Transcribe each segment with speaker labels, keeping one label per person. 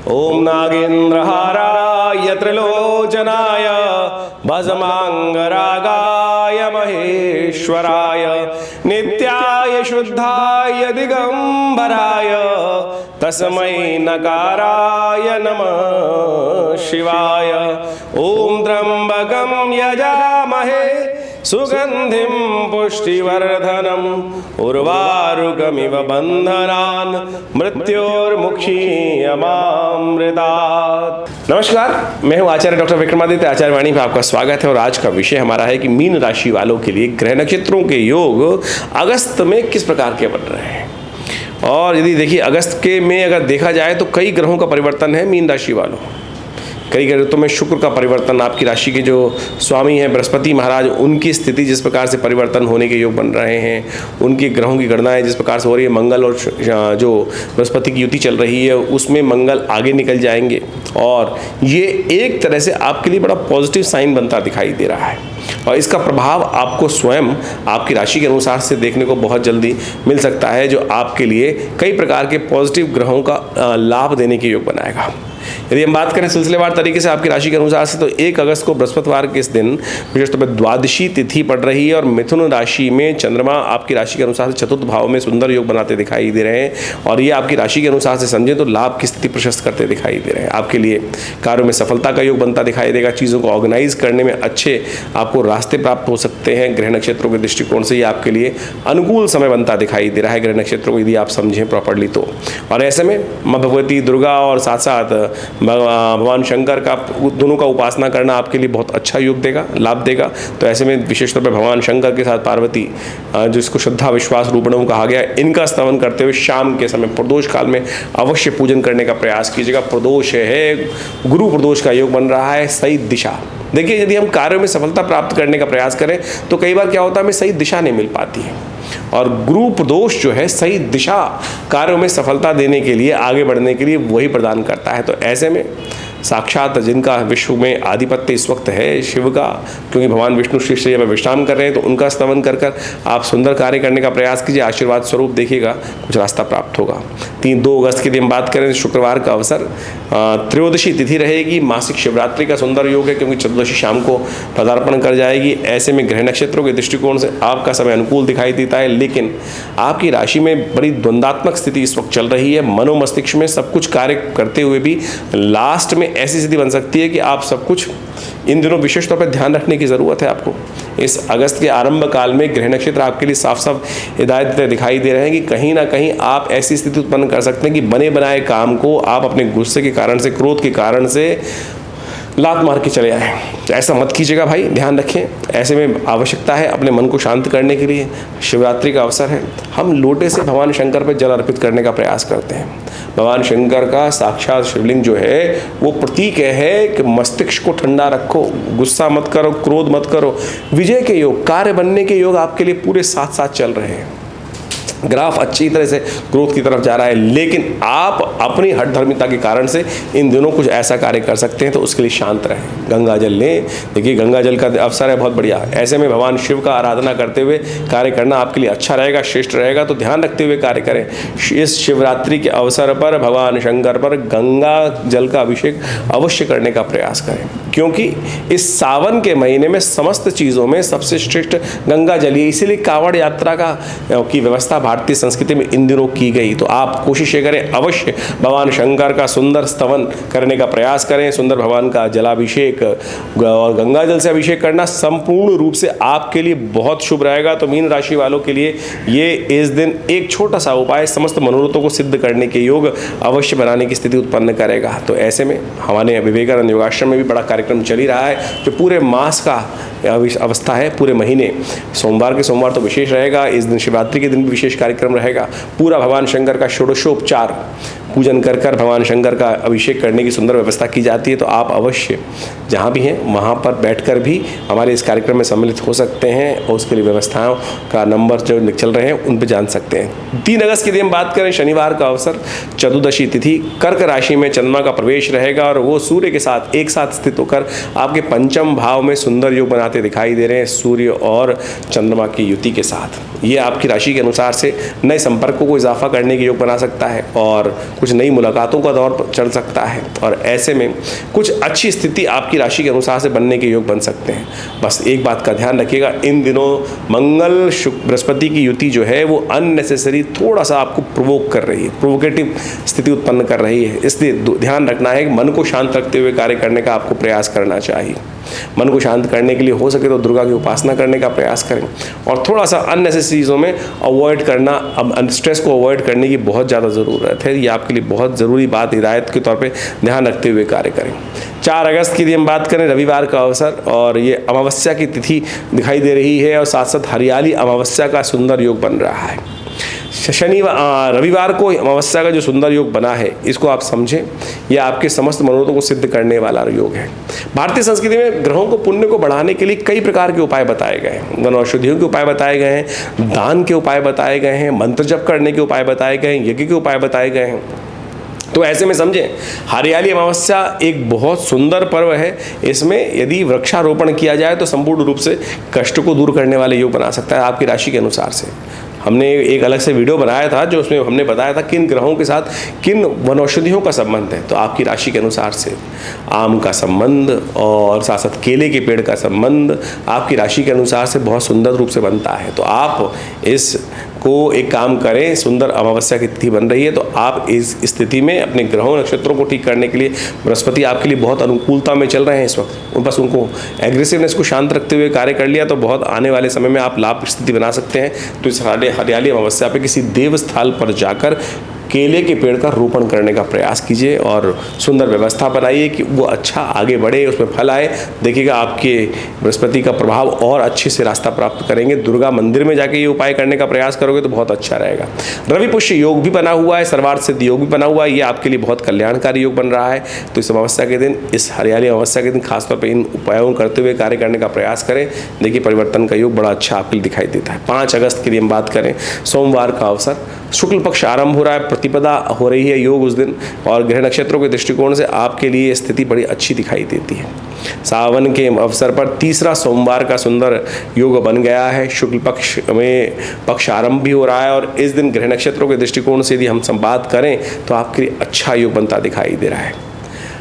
Speaker 1: ओम नागेंद्रहाराय त्रिलोचनाय भस्मांगरागाय महेश्वराय नित्याय शुद्धाय दिगंबराय तस्मै नकाराय नमः शिवाय। ओम त्र्यंबकं यजामहे सुगंधिं पुष्टिवर्धनम् उर्वारुकमिव बंधनान् मृत्योर्मुक्षीयमामृतात्। नमस्कार, मैं हूं आचार्य डॉक्टर विक्रमादित्य आचार्य वाणी में आपका स्वागत है। और आज का विषय हमारा है कि मीन राशि वालों के लिए ग्रह नक्षत्रों के योग अगस्त में किस प्रकार के बन रहे हैं। और यदि देखिए अगस्त के में अगर देखा जाए तो कई ग्रहों का परिवर्तन है मीन राशि वालों। कई ग्रहों में शुक्र का परिवर्तन, आपकी राशि के जो स्वामी हैं बृहस्पति महाराज, उनकी स्थिति जिस प्रकार से परिवर्तन होने के योग बन रहे हैं, उनकी ग्रहों की गणनाएं जिस प्रकार से हो रही है, मंगल और जो बृहस्पति की युति चल रही है उसमें मंगल आगे निकल जाएंगे और ये एक तरह से आपके लिए बड़ा पॉजिटिव साइन बनता दिखाई दे रहा है। और इसका प्रभाव आपको स्वयं आपकी राशि के अनुसार से देखने को बहुत जल्दी मिल सकता है, जो आपके लिए कई प्रकार के पॉजिटिव ग्रहों का लाभ देने के योग बनाएगा। यदि हम बात करें सिलसिलेवार तरीके से आपकी राशि के अनुसार से, तो 1 अगस्त को बृहस्पतिवार के इस दिन विशेष तौर पर द्वादशी तिथि पड़ रही है और मिथुन राशि में चंद्रमा आपकी राशि के अनुसार से चतुर्थ भाव में सुंदर योग बनाते दिखाई दे रहे हैं। और ये आपकी राशि के अनुसार से समझे तो लाभ की स्थिति प्रशस्त करते दिखाई दे रहे हैं। आपके लिए कार्यों में सफलता का योग बनता दिखाई देगा। चीज़ों को ऑर्गेनाइज करने में अच्छे आपको रास्ते प्राप्त हो सकते हैं। ग्रह नक्षत्रों के दृष्टिकोण से ये आपके लिए अनुकूल समय बनता दिखाई दे रहा है, ग्रह नक्षत्रों को यदि आप समझें प्रॉपरली तो। और ऐसे में माँ भगवती दुर्गा और साथ साथ भगवान शंकर का दोनों का उपासना करना आपके लिए बहुत अच्छा योग देगा, लाभ देगा। तो ऐसे में विशेष तौर पर भगवान शंकर के साथ पार्वती, जिसको श्रद्धा विश्वास रूपणों कहा गया, इनका स्तवन करते हुए शाम के समय प्रदोष काल में अवश्य पूजन करने का प्रयास कीजिएगा। प्रदोष है, गुरु प्रदोष का योग बन रहा है। सही दिशा, देखिए यदि हम कार्यों में सफलता प्राप्त करने का प्रयास करें तो कई बार क्या होता है, हमें सही दिशा नहीं मिल पाती है। और गुरु प्रदोष जो है सही दिशा कार्यों में सफलता देने के लिए, आगे बढ़ने के लिए वही प्रदान करता है। तो ऐसे में साक्षात जिनका विश्व में आधिपत्य इस वक्त है शिव का, क्योंकि भगवान विष्णु श्री में विश्राम कर रहे हैं, तो उनका स्तवन कर कर आप सुंदर कार्य करने का प्रयास कीजिए। आशीर्वाद स्वरूप देखिएगा कुछ रास्ता प्राप्त होगा। 2 अगस्त के दिन हम बात करें, शुक्रवार का अवसर, त्रयोदशी तिथि रहेगी। मासिक शिवरात्रि का सुंदर योग है, क्योंकि चतुर्दशी शाम को पदार्पण कर जाएगी। ऐसे में ग्रह नक्षत्रों के दृष्टिकोण से आपका समय अनुकूल दिखाई देता है, लेकिन आपकी राशि में बड़ी द्वंद्वात्मक स्थिति इस वक्त चल रही है। मनोमस्तिष्क में सब कुछ कार्य करते हुए भी लास्ट में ऐसी स्थिति बन सकती है कि आप सब कुछ इन दिनों विशेष तौर पर ध्यान रखने की ज़रूरत है आपको। इस अगस्त के आरंभ काल में ग्रह नक्षत्र आपके लिए साफ साफ हिदायत दिखाई दे रहे हैं कि कहीं ना कहीं आप ऐसी स्थिति उत्पन्न कर सकते हैं कि बने बनाए काम को आप अपने गुस्से के कारण से, क्रोध के कारण से लात मार के चले आए। ऐसा मत कीजिएगा भाई, ध्यान रखें। ऐसे में आवश्यकता है अपने मन को शांत करने के लिए। शिवरात्रि का अवसर है, हम लोटे से भगवान शंकर पर जल अर्पित करने का प्रयास करते हैं। भगवान शंकर का साक्षात शिवलिंग जो है वो प्रतीक है कि मस्तिष्क को ठंडा रखो, गुस्सा मत करो, क्रोध मत करो। विजय के योग, कार्य बनने के योग आपके लिए पूरे साथ साथ चल रहे हैं। ग्राफ अच्छी तरह से ग्रोथ की तरफ जा रहा है, लेकिन आप अपनी हठधर्मिता के कारण से इन दिनों कुछ ऐसा कार्य कर सकते हैं, तो उसके लिए शांत रहें। गंगा जल लें, देखिए गंगा जल का अवसर है बहुत बढ़िया। ऐसे में भगवान शिव का आराधना करते हुए कार्य करना आपके लिए अच्छा रहेगा, श्रेष्ठ रहेगा। तो ध्यान रखते हुए कार्य करें। इस शिवरात्रि के अवसर पर भगवान शंकर पर गंगा जल का अभिषेक अवश्य करने का प्रयास करें, क्योंकि इस सावन के महीने में समस्त चीज़ों में सबसे श्रेष्ठ गंगा जल है। इसीलिए कांवड़ यात्रा की व्यवस्था भारतीय संस्कृति में इन दिनों की गई। तो आप कोशिश ये करें, अवश्य भगवान शंकर का सुंदर स्तवन करने का प्रयास करें। सुंदर भगवान का जलाभिषेक और गंगा जल से अभिषेक करना संपूर्ण रूप से आपके लिए बहुत शुभ रहेगा। तो मीन राशि वालों के लिए ये इस दिन एक छोटा सा उपाय समस्त मनोरथों को सिद्ध करने के योग अवश्य बनाने की स्थिति उत्पन्न करेगा। तो ऐसे में हमारे विवेकानंद योगाश्रम में भी बड़ा कार्यक्रम चल ही रहा है, जो पूरे मास का अवस्था है, पूरे महीने सोमवार के सोमवार तो विशेष रहेगा। इस दिन शिवरात्रि के दिन भी विशेष कार्यक्रम रहेगा। पूरा भगवान शंकर का षोडशोपचार पूजन कर कर भगवान शंकर का अभिषेक करने की सुंदर व्यवस्था की जाती है। तो आप अवश्य जहाँ भी हैं वहाँ पर बैठकर भी हमारे इस कार्यक्रम में सम्मिलित हो सकते हैं और उसके लिए व्यवस्थाओं का नंबर जो चल रहे हैं उन पर जान सकते हैं। 3 अगस्त की दिन बात करें, शनिवार का अवसर, चतुर्दशी तिथि, कर्क राशि में चंद्रमा का प्रवेश रहेगा और वो सूर्य के साथ एक साथ स्थित होकर आपके पंचम भाव में सुंदर योग बनाते दिखाई दे रहे हैं, सूर्य और चंद्रमा की युति के साथ। ये आपकी राशि के अनुसार से नए संपर्कों को इजाफा करने के योग बना सकता है और कुछ नई मुलाकातों का दौर चल सकता है और ऐसे में कुछ अच्छी स्थिति आपकी राशि के अनुसार से बनने के योग बन सकते हैं। बस एक बात का ध्यान रखिएगा, इन दिनों मंगल शुक्र बृहस्पति की युति जो है वो अननेसेसरी थोड़ा सा आपको प्रोवोक कर रही है, प्रोवोकेटिव स्थिति उत्पन्न कर रही है। इसलिए ध्यान रखना है कि मन को शांत रखते हुए कार्य करने का आपको प्रयास करना चाहिए। मन को शांत करने के लिए हो सके तो दुर्गा की उपासना करने का प्रयास करें और थोड़ा सा अननेसेसरी चीज़ों में अवॉइड करना, अब स्ट्रेस को अवॉइड करने की बहुत ज़्यादा ज़रूरत है। ये आपके लिए बहुत ज़रूरी बात हिदायत के तौर पे ध्यान रखते हुए कार्य करें। 4 अगस्त की यदि हम बात करें, रविवार का अवसर और ये अमावस्या की तिथि दिखाई दे रही है और साथ साथ हरियाली अमावस्या का सुंदर योग बन रहा है। रविवार को अमावस्या का जो सुंदर योग बना है इसको आप समझें, यह आपके समस्त मनोरथों को सिद्ध करने वाला योग है। भारतीय संस्कृति में ग्रहों को पुण्य को बढ़ाने के लिए कई प्रकार के उपाय बताए गए हैं। वनौषधियों के उपाय बताए गए हैं, दान के उपाय बताए गए हैं, मंत्र जप करने के उपाय बताए गए हैं, यज्ञ के उपाय बताए गए हैं। तो ऐसे में समझें, हरियाली अमावस्या एक बहुत सुंदर पर्व है। इसमें यदि वृक्षारोपण किया जाए तो संपूर्ण रूप से कष्ट को दूर करने वाले योग बना सकता है आपकी राशि के अनुसार से। हमने एक अलग से वीडियो बनाया था जो उसमें हमने बताया था किन ग्रहों के साथ किन वनौषधियों का संबंध है। तो आपकी राशि के अनुसार से आम का संबंध और साथ साथ केले के पेड़ का संबंध आपकी राशि के अनुसार से बहुत सुंदर रूप से बनता है। तो आप इस को एक काम करें, सुंदर अमावस्या की तिथि बन रही है तो आप इस स्थिति में अपने ग्रहों नक्षत्रों को ठीक करने के लिए, बृहस्पति आपके लिए बहुत अनुकूलता में चल रहे हैं इस वक्त, बस उनको एग्रेसिवनेस को शांत रखते हुए कार्य कर लिया तो बहुत आने वाले समय में आप लाभ स्थिति बना सकते हैं। तो इस हरियाली अमावस्या पे किसी देव स्थल पर जाकर केले के पेड़ का रोपण करने का प्रयास कीजिए और सुंदर व्यवस्था बनाइए कि वो अच्छा आगे बढ़े, उसमें फल आए। देखिएगा आपके बृहस्पति का प्रभाव और अच्छे से रास्ता प्राप्त करेंगे। दुर्गा मंदिर में जाके ये उपाय करने का प्रयास करोगे तो बहुत अच्छा रहेगा। रवि पुष्य योग भी बना हुआ है, सर्वार्थ सिद्ध योग भी बना हुआ है, ये आपके लिए बहुत कल्याणकारी योग बन रहा है। तो इस अमावस्या के दिन, इस हरियाली अमावस्या के दिन खासतौर पर इन उपायों करते हुए कार्य करने का प्रयास करें। देखिए परिवर्तन का योग बड़ा अच्छा आपके लिए दिखाई देता है। 5 अगस्त के लिए हम बात करें, सोमवार का अवसर, शुक्ल पक्ष आरंभ हो रहा है, प्रतिपदा हो रही है योग उस दिन और ग्रह नक्षत्रों के दृष्टिकोण से आपके लिए स्थिति बड़ी अच्छी दिखाई देती है। सावन के अवसर पर तीसरा सोमवार का सुंदर योग बन गया है। शुक्ल पक्ष में पक्ष आरंभ भी हो रहा है और इस दिन ग्रह नक्षत्रों के दृष्टिकोण से यदि हम संवाद करें तो आपके लिए अच्छा योग बनता दिखाई दे रहा है।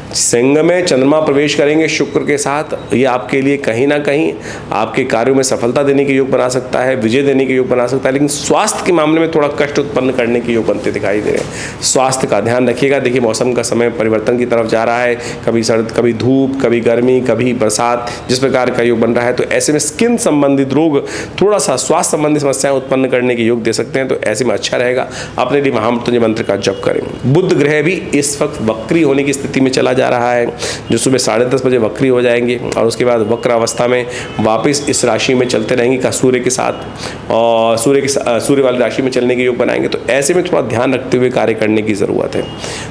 Speaker 1: सिंह में चंद्रमा प्रवेश करेंगे शुक्र के साथ, ये आपके लिए कहीं ना कहीं आपके कार्यों में सफलता देने के योग बना सकता है, विजय देने के योग बना सकता है, लेकिन स्वास्थ्य के मामले में थोड़ा कष्ट उत्पन्न करने के योग बनते दिखाई दे रहे हैं। स्वास्थ्य का ध्यान रखिएगा। देखिए मौसम का समय परिवर्तन की तरफ जा रहा है, कभी सर्द, कभी धूप, कभी गर्मी, कभी बरसात, जिस प्रकार का योग बन रहा है तो ऐसे में स्किन संबंधित रोग, थोड़ा सा स्वास्थ्य संबंधी समस्याएं उत्पन्न करने के योग दे सकते हैं। तो ऐसे में अच्छा रहेगा अपने लिए महामृत्युंजय मंत्र का जप करें। बुध ग्रह भी इस वक्त वक्री होने की स्थिति में चला जा रहा है, जो सुबह 10:30 बजे वक्री हो जाएंगे और उसके बाद वक्र अवस्था में वापस इस राशि में चलते रहेंगे का सूर्य के साथ, और सूर्य वाली राशि में चलने के योग बनाएंगे। तो ऐसे में थोड़ा ध्यान रखते हुए कार्य करने की ज़रूरत है।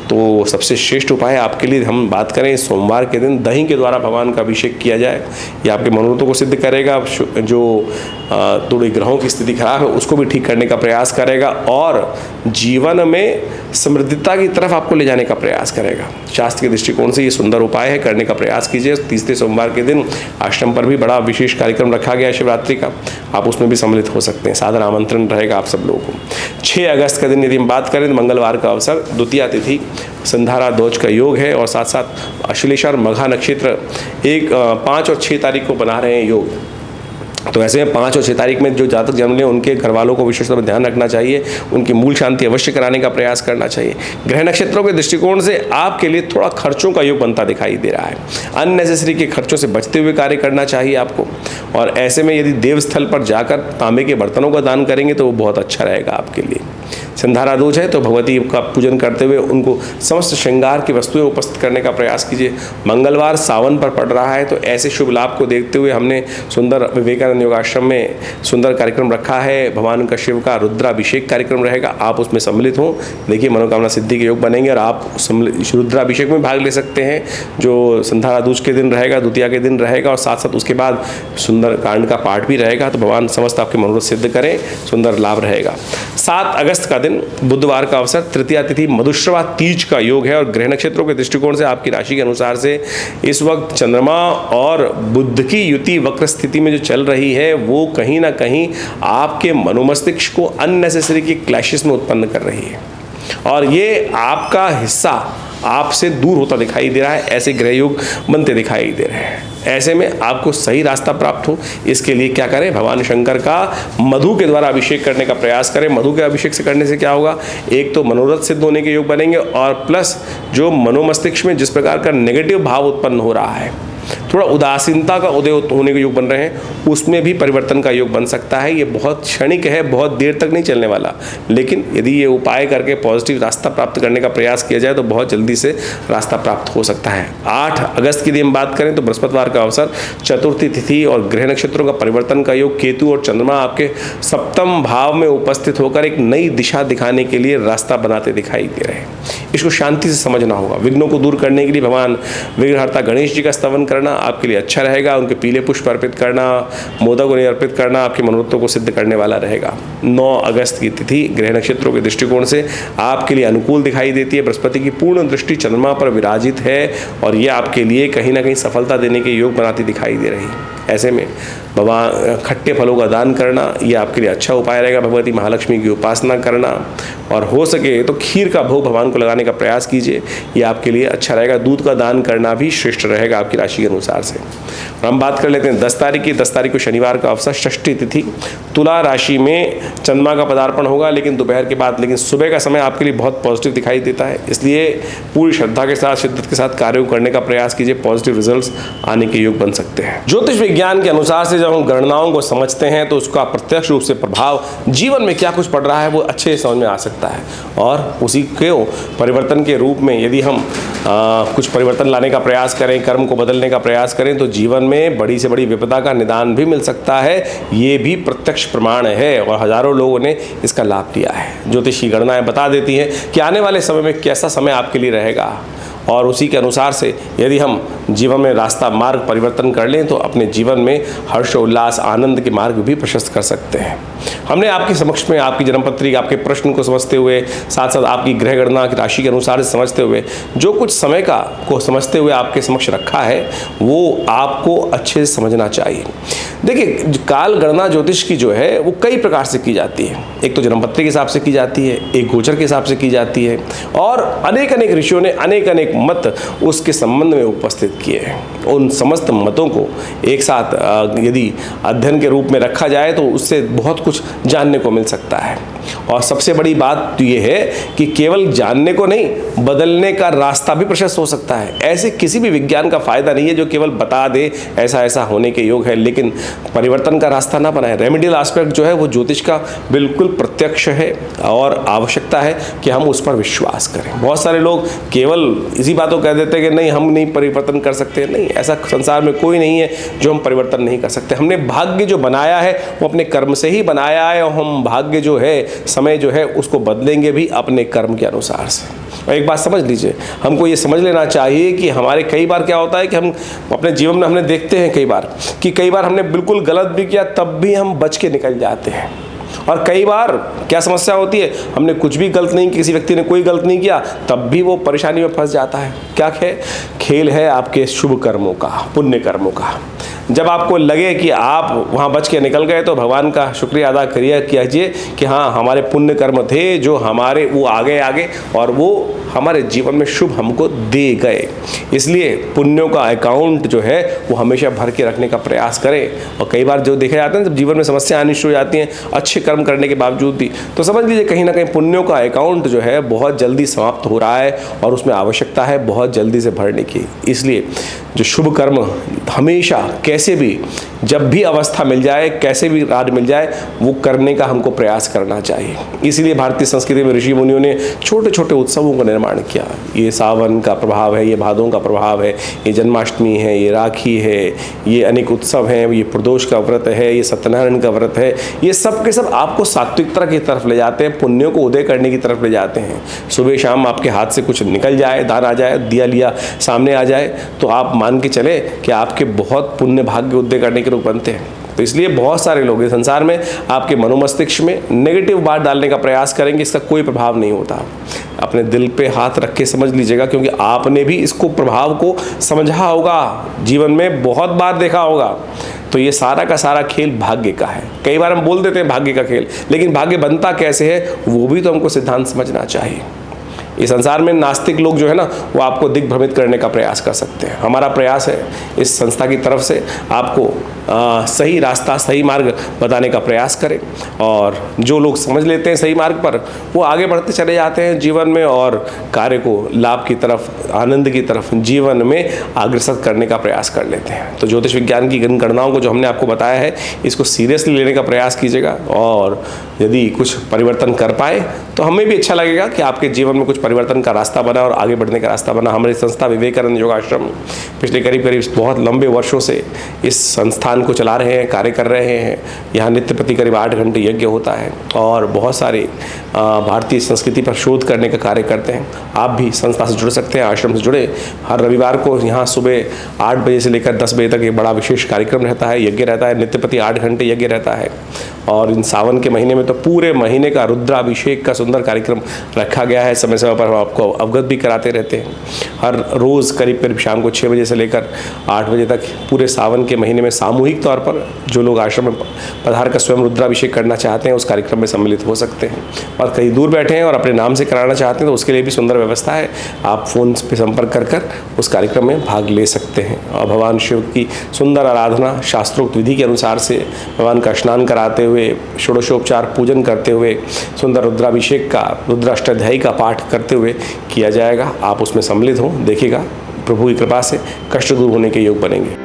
Speaker 1: तो सबसे श्रेष्ठ उपाय आपके लिए हम बात करें, सोमवार के दिन दही के द्वारा भगवान का अभिषेक किया जाए, ये आपके मनोरथों को सिद्ध करेगा, जो थोड़ी ग्रहों की स्थिति खराब है उसको भी ठीक करने का प्रयास करेगा और जीवन में समृद्धता की तरफ आपको ले जाने का प्रयास करेगा। शास्त्र के दृष्टिकोण से ये सुंदर उपाय है, करने का प्रयास कीजिए। तीसरे सोमवार के दिन आश्रम पर भी बड़ा विशेष कार्यक्रम रखा गया है शिवरात्रि का, आप उसमें भी सम्मिलित हो सकते हैं। सादर आमंत्रण रहेगा आप सब लोगों को। 6 अगस्त का दिन यदि हम बात करें तो मंगलवार का अवसर, द्वितीया तिथि, संधारा दोष का योग है और साथ साथ अश्लेषा और मघा नक्षत्र 5 और 6 तारीख को बना रहे हैं योग। तो ऐसे में 5 और 6 तारीख में जो जातक जन्म लें उनके घर वालों को विशेष तौर पर ध्यान रखना चाहिए, उनकी मूल शांति अवश्य कराने का प्रयास करना चाहिए। ग्रह नक्षत्रों के दृष्टिकोण से आपके लिए थोड़ा खर्चों का योग बनता दिखाई दे रहा है, अननेसेसरी के खर्चों से बचते हुए कार्य करना चाहिए आपको। और ऐसे में यदि देवस्थल पर जाकर तांबे के बर्तनों का दान करेंगे तो वो बहुत अच्छा रहेगा आपके लिए। संधारा दोष है तो भगवती का पूजन करते हुए उनको समस्त श्रृंगार की वस्तुएं उपस्थित करने का प्रयास कीजिए। मंगलवार सावन पर पड़ रहा है तो ऐसे शुभ लाभ को देखते हुए हमने सुंदर विवेकानंद योगाश्रम में सुंदर कार्यक्रम रखा है। भगवान का शिव का रुद्राभिषेक कार्यक्रम रहेगा, आप उसमें सम्मिलित हों। देखिए मनोकामना सिद्धि के योग बनेंगे और आप रुद्राभिषेक में भाग ले सकते हैं, जो संधारा दोष के दिन रहेगा, द्वितीया के दिन रहेगा और साथ साथ उसके बाद सुंदर कांड का पाठ भी रहेगा। तो भगवान समस्त आपके मनोरथ सिद्ध करें, सुंदर लाभ रहेगा। 7 अगस्त का दिन बुधवार का अवसर, तृतीया तिथि, मधुश्रवा तीज का योग है और ग्रह नक्षत्रों के दृष्टिकोण से आपकी राशि के अनुसार से इस वक्त चंद्रमा और बुध की युति वक्र स्थिति में जो चल रही है वो कहीं ना कहीं आपके मनोमस्तिष्क को अननेसेसरी की क्लैशेस में उत्पन्न कर रही है। और ये आपका हिस्सा आपसे दूर होता दिखाई दे रहा है, ऐसे ग्रह योग बनते दिखाई दे रहे हैं। ऐसे में आपको सही रास्ता प्राप्त हो, इसके लिए क्या करें, भगवान शंकर का मधु के द्वारा अभिषेक करने का प्रयास करें। मधु के अभिषेक से करने से क्या होगा, एक तो मनोरथ सिद्ध होने के योग बनेंगे, और प्लस जो मनोमस्तिष्क में जिस प्रकार का नेगेटिव भाव उत्पन्न हो रहा है, थोड़ा उदासीनता का उदय होने के योग बन रहे हैं, उसमें भी परिवर्तन का योग बन सकता है। ये बहुत क्षणिक है, बहुत देर तक नहीं चलने वाला, लेकिन यदि ये उपाय करके पॉजिटिव रास्ता प्राप्त करने का प्रयास किया जाए तो बहुत जल्दी से रास्ता प्राप्त हो सकता है। 8 अगस्त की यदि हम बात करें तो बृहस्पतिवार का अवसर, चतुर्थी तिथि और ग्रह नक्षत्रों का परिवर्तन का योग, केतु और चंद्रमा आपके सप्तम भाव में उपस्थित होकर एक नई दिशा दिखाने के लिए रास्ता बनाते दिखाई दे रहे हैं। इसको शांति से समझना होगा। विघ्नों को दूर करने के लिए भगवान विघ्नहर्ता गणेश जी का स्तवन करना आपके लिए अच्छा रहेगा। उनके पीले पुष्प अर्पित करना, मोदक उन्हें अर्पित करना आपके मनोरथों को सिद्ध करने वाला रहेगा। 9 अगस्त की तिथि ग्रह नक्षत्रों के दृष्टिकोण से आपके लिए अनुकूल दिखाई देती है। बृहस्पति की पूर्ण दृष्टि चंद्रमा पर विराजित है और ये आपके लिए कहीं ना कहीं सफलता देने के योग बनाती दिखाई दे रही है। ऐसे में भगवान खट्टे फलों का दान करना ये आपके लिए अच्छा उपाय रहेगा। भगवती महालक्ष्मी की उपासना करना, और हो सके तो खीर का भोग भगवान को लगाने का प्रयास कीजिए, ये आपके लिए अच्छा रहेगा। दूध का दान करना भी श्रेष्ठ रहेगा आपकी राशि के अनुसार से। और हम बात कर लेते हैं 10 तारीख की। 10 तारीख को शनिवार का अवसर, षष्ठी तिथि, तुला राशि में चंद्रमा का पदार्पण होगा, लेकिन दोपहर के बाद, लेकिन सुबह का समय आपके लिए बहुत पॉजिटिव दिखाई देता है। इसलिए पूरी श्रद्धा के साथ, शिद्दत के साथ कार्यों करने का प्रयास कीजिए, पॉजिटिव रिजल्ट्स आने के योग बन सकते हैं। ज्योतिष विज्ञान के अनुसार से जब हम गणनाओं को समझते हैं तो उसका प्रत्यक्ष रूप से प्रभाव जीवन में क्या कुछ पड़ रहा है वो अच्छे से समझ में आ सकता है, और उसी के परिवर्तन के रूप में यदि हम कुछ परिवर्तन लाने का प्रयास करें, कर्म को बदलने का प्रयास करें, तो जीवन में बड़ी से बड़ी विपदा का निदान भी मिल सकता है। ये भी प्रत्यक्ष प्रमाण है और हजारों लोगों ने इसका लाभ लिया है। ज्योतिष की गणनाएं बता देती हैं कि आने वाले समय में कैसा समय आपके लिए रहेगा, और उसी के अनुसार से यदि हम जीवन में रास्ता मार्ग परिवर्तन कर लें तो अपने जीवन में हर्ष उल्लास आनंद के मार्ग भी प्रशस्त कर सकते हैं। हमने आपके समक्ष में आपकी जन्मपत्री, आपके प्रश्न को समझते हुए, साथ साथ आपकी ग्रह गणना की राशि के अनुसार से समझते हुए, जो कुछ समय का को समझते हुए आपके समक्ष रखा है वो आपको अच्छे से समझना चाहिए। देखिए, काल गणना ज्योतिष की जो है वो कई प्रकार से की जाती है। एक तो जन्मपत्री के हिसाब से की जाती है, एक गोचर के हिसाब से की जाती है, और अनेक अनेक ऋषियों ने अनेक अनेक मत उसके संबंध में उपस्थित किए हैं। उन समस्त मतों को एक साथ यदि अध्ययन के रूप में रखा जाए तो उससे बहुत कुछ जानने को मिल सकता है। और सबसे बड़ी बात तो ये है कि केवल जानने को नहीं, बदलने का रास्ता भी प्रशस्त हो सकता है। ऐसे किसी भी विज्ञान का फायदा नहीं है जो केवल बता दे ऐसा ऐसा होने के योग है, लेकिन परिवर्तन का रास्ता ना बनाए। रेमेडियल एस्पेक्ट जो है वो ज्योतिष का बिल्कुल प्रत्यक्ष है, और आवश्यकता है कि हम उस पर विश्वास करें। बहुत सारे लोग केवल इसी बातों कह देते हैं कि नहीं, हम नहीं परिवर्तन कर सकते। नहीं, ऐसा संसार में कोई नहीं है जो हम परिवर्तन नहीं कर सकते। हमने भाग्य जो बनाया है वो अपने कर्म से ही बनाया है, और हम भाग्य जो है, समय जो है, उसको बदलेंगे भी अपने कर्म के अनुसार से। और एक बात समझ लीजिए, हमको ये समझ लेना चाहिए कि हमारे कई बार क्या होता है कि हम अपने जीवन में हमने देखते हैं कई बार हमने बिल्कुल गलत भी किया तब भी हम बच के निकल जाते हैं। और कई बार क्या समस्या होती है, हमने कुछ भी गलत नहीं, किसी व्यक्ति ने कोई गलत नहीं किया तब भी वो परेशानी में फंस जाता है। क्या खेल है आपके शुभ कर्मों का, पुण्य कर्मों का। जब आपको लगे कि आप वहाँ बच के निकल गए तो भगवान का शुक्रिया अदा कीजिए कि हाँ, हमारे पुण्य कर्म थे जो हमारे वो आगे और वो हमारे जीवन में शुभ हमको दे गए। इसलिए पुण्यों का अकाउंट जो है वो हमेशा भर के रखने का प्रयास करें। और कई बार जो देखे जाते हैं जब जीवन में समस्या आनी शुरू हो जाती हैं अच्छे कर्म करने के बावजूद भी, तो समझ लीजिए कहीं ना कहीं पुण्यों का अकाउंट जो है बहुत जल्दी समाप्त हो रहा है, और उसमें आवश्यकता है बहुत जल्दी से भरने की। इसलिए जो शुभ कर्म हमेशा कैसे भी, जब भी अवस्था मिल जाए, कैसे भी राज मिल जाए, वो करने का हमको प्रयास करना चाहिए। इसलिए भारतीय संस्कृति में ऋषि मुनियों ने छोटे छोटे उत्सवों का निर्माण किया। ये सावन का प्रभाव है, ये भादों का प्रभाव है, ये जन्माष्टमी है, ये राखी है, ये अनेक उत्सव हैं, ये प्रदोष का व्रत है, ये सत्यनारायण का व्रत है। ये सब के सब आपको सात्विकता की तरफ ले जाते हैं, पुण्यों को उदय करने की तरफ ले जाते हैं। सुबह शाम आपके हाथ से कुछ निकल जाए, दान आ जाए, दिया लिया सामने आ जाए, तो आप मान के चले कि आपके बहुत पुण्य भाग्य उदय करने के लोग बनते हैं। तो इसलिए बहुत सारे लोग इस संसार में आपके मनोमस्तिष्क में नेगेटिव बात डालने का प्रयास करेंगे, इसका कोई प्रभाव नहीं होता। अपने दिल पे हाथ रख के समझ लीजिएगा, क्योंकि आपने भी इसको प्रभाव को समझा होगा, जीवन में बहुत बार देखा होगा। तो ये सारा का सारा खेल भाग्य का है। कई बार हम बोल देते हैं भाग्य का खेल, लेकिन भाग्य बनता कैसे है वो भी तो हमको सिद्धांत समझना चाहिए। इस संसार में नास्तिक लोग जो है ना, वो आपको दिग्भ्रमित करने का प्रयास कर सकते हैं। हमारा प्रयास है इस संस्था की तरफ से आपको सही रास्ता, सही मार्ग बताने का प्रयास करें, और जो लोग समझ लेते हैं सही मार्ग पर, वो आगे बढ़ते चले जाते हैं जीवन में और कार्य को लाभ की तरफ, आनंद की तरफ जीवन में अग्रसर करने का प्रयास कर लेते हैं। तो ज्योतिष विज्ञान की इन गणनाओं को जो हमने आपको बताया है, इसको सीरियसली लेने का प्रयास कीजिएगा, और यदि कुछ परिवर्तन कर पाए तो हमें भी अच्छा लगेगा कि आपके जीवन में कुछ परिवर्तन का रास्ता बना और आगे बढ़ने का रास्ता बना। हमारी संस्था विवेकानंद योगाश्रम पिछले करीब बहुत लंबे वर्षों से इस संस्थान को चला रहे हैं, कार्य कर रहे हैं। यहाँ नित्य प्रति करीब 8 घंटे यज्ञ होता है और बहुत सारे भारतीय संस्कृति पर शोध करने का कार्य करते हैं। आप भी संस्था से जुड़ सकते हैं, आश्रम से जुड़े। हर रविवार को यहाँ सुबह 8 बजे से लेकर 10 बजे तक एक बड़ा विशेष कार्यक्रम रहता है, यज्ञ रहता है, नित्य प्रति 8 घंटे यज्ञ रहता है। और इन सावन के महीने में तो पूरे महीने का रुद्राभिषेक का सुंदर कार्यक्रम रखा गया है। समय समय पर हम आपको अवगत भी कराते रहते हैं। हर रोज़ करीब शाम को 6 बजे से लेकर 8 बजे तक पूरे सावन के महीने में सामूहिक तौर पर जो लोग आश्रम में पधार कर स्वयं रुद्राभिषेक करना चाहते हैं उस कार्यक्रम में सम्मिलित हो सकते हैं। और कहीं दूर बैठे हैं और अपने नाम से कराना चाहते हैं तो उसके लिए भी सुंदर व्यवस्था है। आप फ़ोन पे संपर्क कर उस कार्यक्रम में भाग ले सकते हैं। और भगवान शिव की सुंदर आराधना शास्त्रोक्त विधि के अनुसार से भगवान का स्नान कराते हुए, षोडशोपचार पूजन करते हुए, सुंदर रुद्राभिषेक का, रुद्राष्टाध्यायी का पाठ करते हुए किया जाएगा। आप उसमें सम्मिलित हों, देखिएगा प्रभु की कृपा से कष्ट दूर होने के योग बनेंगे।